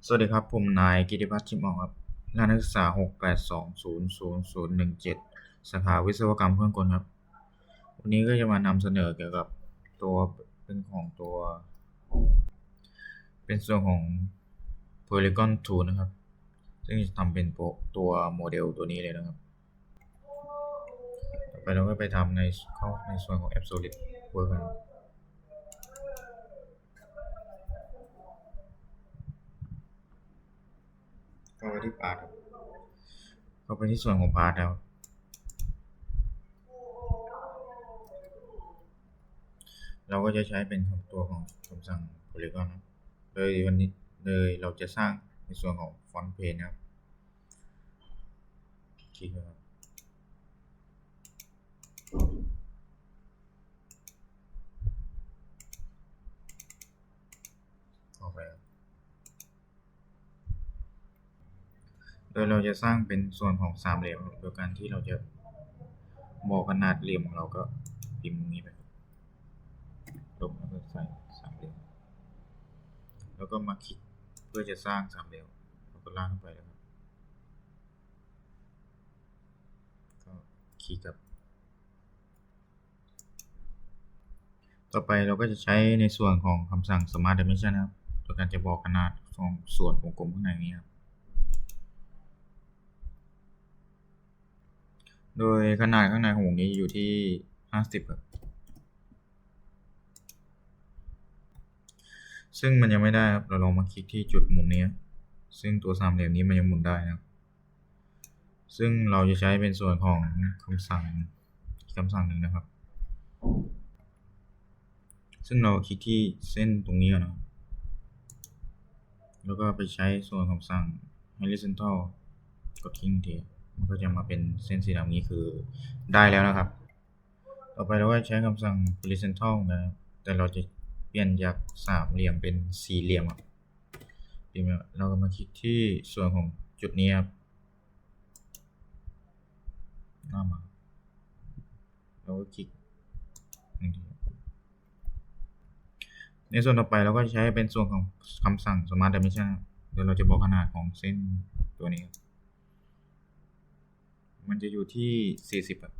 สวัสดีครับผมนายกิติพัฒน์ชิมออกครับรหัสนักศึกษา682000017สาขาวิศวกรรมเครื่องกลครับวันนี้ก็จะมานำเสนอเกี่ยวกับตัวเป็นของตัวเป็นส่วนของ Polygon Tool นะครับซึ่งจะทำเป็นตัวโมเดลตัวนี้เลยนะครับต่อไปเราก็ไปทำเข้าในส่วนของ App Solid Work กันเข้าไปที่พาร์ทเข้าไปที่ส่วนของพาร์ทแล้วเราก็จะใช้เป็นตัวของคำสั่ง Polygon นะวันนี้เราจะสร้างในส่วนของ Font Page นะครับคลิกครับเข้าไปโดยเราจะสร้างเป็นส่วนของสามเหลี่ยมโดยการที่เราจะบอกขนาดเหลี่ยมของเราก็พิมพ์ตรงนี้ไปลบแล้วก็ใส่สามเหลี่ยมแล้วก็มาคลิกเพื่อจะสร้างสามเหลี่ยมเราก็ลากเข้าไปแล้วครับก็คลิกกับต่อไปเราก็จะใช้ในส่วนของคำสั่ง Smart Dimension นะครับโดยการจะบอกขนาดของส่วนวงกลมข้างในนี้ครับโดยขนาดข้างในของวงนี้อยู่ที่50ครับซึ่งมันยังไม่ได้ครับเราลองมาคลิกที่จุดมุมนี้ซึ่งตัวสามเหลี่ยมนี้มันยังหมุนได้นะครับซึ่งเราจะใช้เป็นส่วนของคำสั่งหนึ่งนะครับซึ่งเราคลิกที่เส้นตรงนี้ก่อนนะแล้วก็ไปใช้ส่วนคำสั่ง horizontal กดคลิกทีมันก็จะมาเป็นเส้นสีดำนี้คือได้แล้วนะครับต่อไปเราก็ใช้คำสั่ง horizontal นะครับแต่เราจะเปลี่ยนจากสามเหลี่ยมเป็นสี่เหลี่ยมครับเราก็มาคลิกที่ส่วนของจุดนี้ครับหน้ามาเราก็คลิกในส่วนต่อไปเราก็ใช้เป็นส่วนของคำสั่ง Smart Dimension เดี๋ยวเราจะบอกขนาดของเส้นตัวนี้มันจะอยู่ที่40ครับ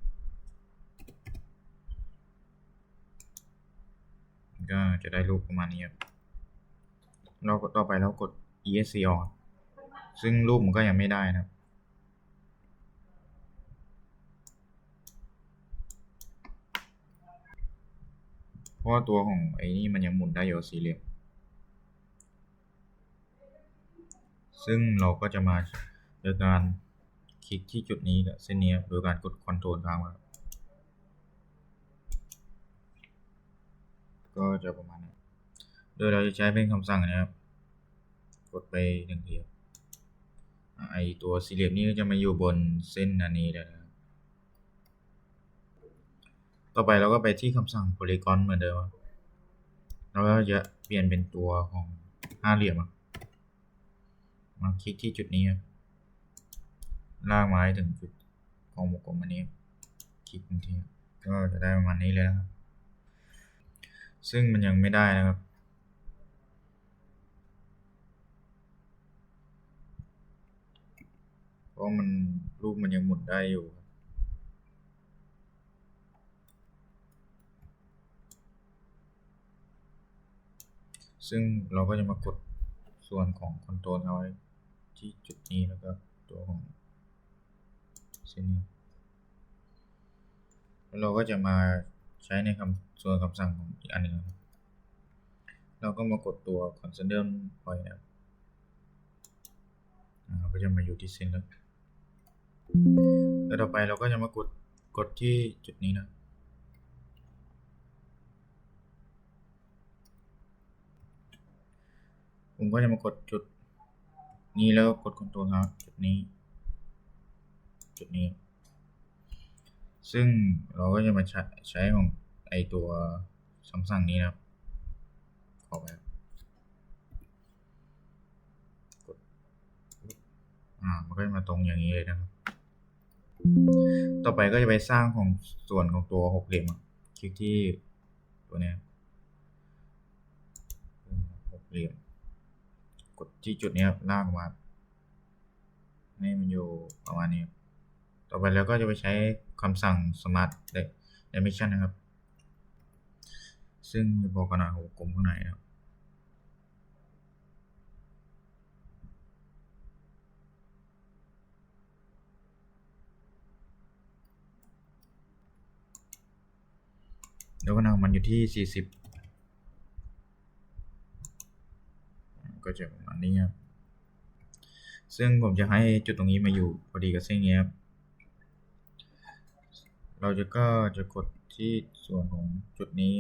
ก็จะได้รูปประมาณนี้ครับเราต่อไปเรากด ESC ออกซึ่งรูปมันก็ยังไม่ได้นะครับเพราะว่าตัวของไอ้นี่มันยังหมุนได้อยู่สี่เหลี่ยมซึ่งเราก็จะมาโดยการคลิกที่จุดนี้กับเส้นนี้โดยการกด Ctrl ค้างไว้ก็จะประมาณนี้โดยเราจะใช้เป็นคำสั่งนะครับกดไป1ทีไอตัวสี่เหลี่ยมนี้ก็จะมาอยู่บนเส้นอันนี้เลยนะต่อไปเราก็ไปที่คำสั่ง Polygon เหมือนเดิมเราก็จะเปลี่ยนเป็นตัวของห้าเหลี่ยมมาคลิกที่จุดนี้ลากมาให้ถึงจุดของวงกลมอันนี้คลิกทันทีก็จะได้ประมาณนี้เลยนะครับซึ่งมันยังไม่ได้นะครับเพราะมันรูปมันยังหมุนได้อยู่ซึ่งเราก็จะมากดส่วนของคอนโทรลเอาไว้ที่จุดนี้แล้วก็ตัวของเส้นนี้แล้วเราก็จะมาใช้ในส่วนคำสั่งของอีกอันหนึ่งนะครับเราก็มากดตัว consider point นะครับก็จะมาอยู่ที่เส้นแล้วต่อไปเราก็จะมากดที่จุดนี้นะผมก็จะมากดจุดนี้แล้วกด Ctrl ครับจุดนี้ซึ่งเราก็จะมาใช้ของไอตัวคำสั่งนี้นะครับขอไปกดมันก็จะมาตรงอย่างนี้เลยนะครับต่อไปก็จะไปสร้างของส่วนของตัวหกเหลี่ยมคลิกที่ตัวนี้หกเหลี่ยม กดที่จุดนี้ครับลากออกมาให้มันอยู่ประมาณนี้ครับต่อไปแล้วก็จะไปใช้คำสั่ง smart dimension นะครับ ซึ่งจะบอกขนาดของวงกลมข้างในนะครับแล้วขนาดมันอยู่ที่40ก็จะประมาณนี้ครับซึ่งผมจะให้จุดตรงนี้มาอยู่พอดีกับเส้นนี้ครับเราจะกดที่ส่วนของจุดนี้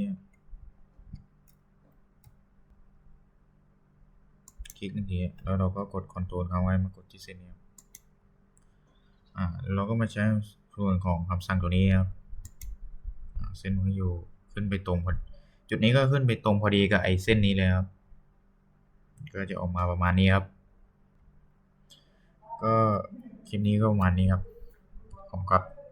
คลิกหนึ่งทีแล้วเราก็กด Ctrl ค้างไว้มากดที่เส้นนี้ครับเราก็มาใช้ส่วนของคำสั่งตัวนี้ครับเส้นมันอยู่ขึ้นไปตรงพอจุดนี้ก็ขึ้นไปตรงพอดีกับไอ้เส้นนี้เลยครับก็จะออกมาประมาณนี้ครับก็คลิปนี้ก็ประมาณนี้ครับขอบคุณครับ